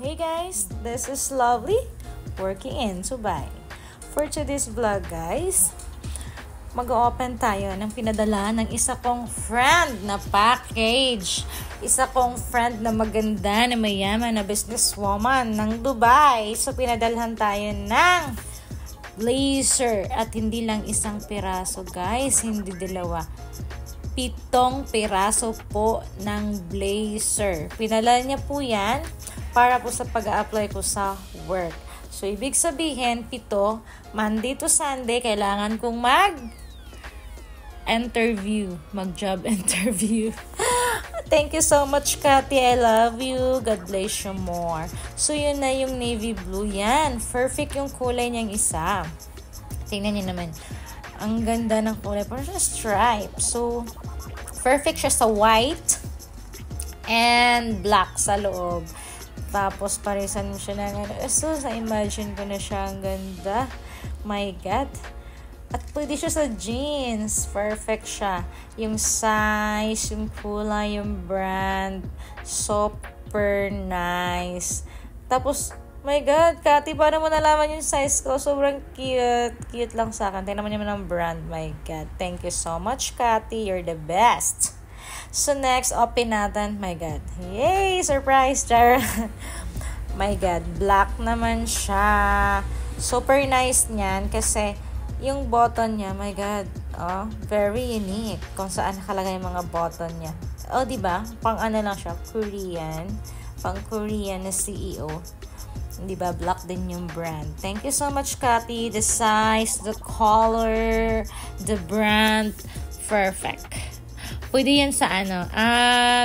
Hey guys, this is Lovely, working in Dubai. For today's vlog guys, mag-open tayo ng pinadala ng isa kong friend na package. Isa kong friend na maganda, na mayaman, na businesswoman ng Dubai. So pinadalhan tayo ng blazer at hindi lang isang piraso guys, hindi dalawa. 7 piraso po ng blazer. Pinadala niya po yan para po sa pag-a-apply ko sa work. So, ibig sabihin, 7, Monday to Sunday, kailangan kong mag-job interview. Thank you so much, Cathy. I love you. God bless you more. So, yun na yung navy blue. Yan. Perfect yung kulay niyang isa. Tingnan niyo naman. Ang ganda ng kulay. Parang siya stripe. So, perfect siya sa white and black sa loob. Tapos, parisan mo siya ng ano. So, imagine ko na siya. Ang ganda. My God. At pwede siya sa jeans. Perfect siya. Yung size, yung kulay, yung brand. Super nice. Tapos, my God, Cathy, paano mo nalaman yung size ko? Sobrang cute. Cute lang sa akin. Tingnan mo naman ang brand. My God. Thank you so much, Cathy. You're the best. So, next, open natin. My God. Yay! Surprise, Char. My God. Black naman siya. Super nice niyan kasi yung button niya, my God. Oh, very unique. Kung saan nakalagay yung mga button niya. Oh, diba? Pang ano lang siya. Korean. Pang Korean na CEO. Diba? Black din yung brand. Thank you so much, Cathy. The size, the color, the brand. Perfect. Pwede yan sa ano.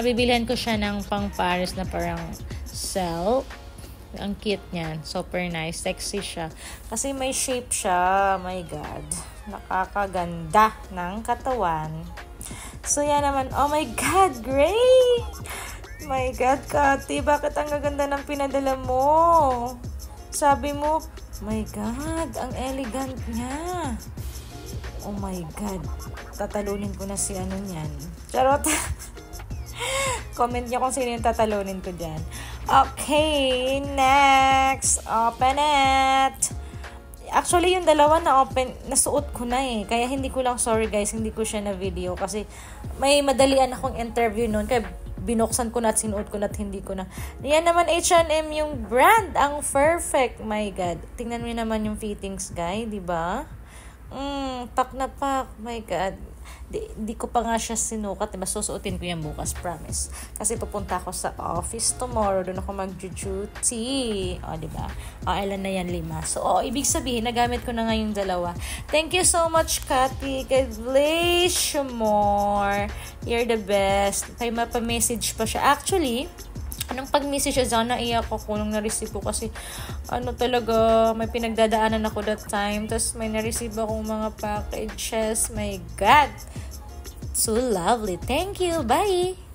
Bibilihan ko siya ng pang Paris na parang silk. Ang cute niyan. Super nice. Sexy siya. Kasi may shape siya. My God. Nakakaganda ng katawan. So, yan naman. Oh my God. Great! My God, Cathy. Bakit ang gaganda ng pinadala mo? Sabi mo, my God. Ang elegant niya. Oh my God. Tatalunin ko na si ano niyan. Charot. Comment niyo kung sino yung tatalunin ko dyan. Okay, next. Open it. Actually, yung dalawa na open, nasuot ko na eh. Kaya hindi ko lang, sorry guys, hindi ko siya na video. Kasi may madalian akong interview noon. Kaya binuksan ko na at sinuot ko na at hindi ko na. Yan naman H&M yung brand. Ang perfect. My God. Tingnan mo naman yung fittings, guy. Diba? Pak na pak. My God. Di ko pa nga siya sinukat. Diba? Susuotin ko yan bukas. Promise. Kasi pupunta ako sa office tomorrow. Doon ako mag-duty. O, diba? O, ilan na yan? 5. So, ibig sabihin, nagamit ko na nga yung dalawa. Thank you so much, Cathy. God bless you more. You're the best. Kaya mapa-message pa siya. Actually, anong pag-message siya dyan, naiyak ako nung na-receive ko kasi ano talaga, may pinagdadaanan ako that time. Tapos may na-receive akong mga packages. My God! So lovely. Thank you. Bye!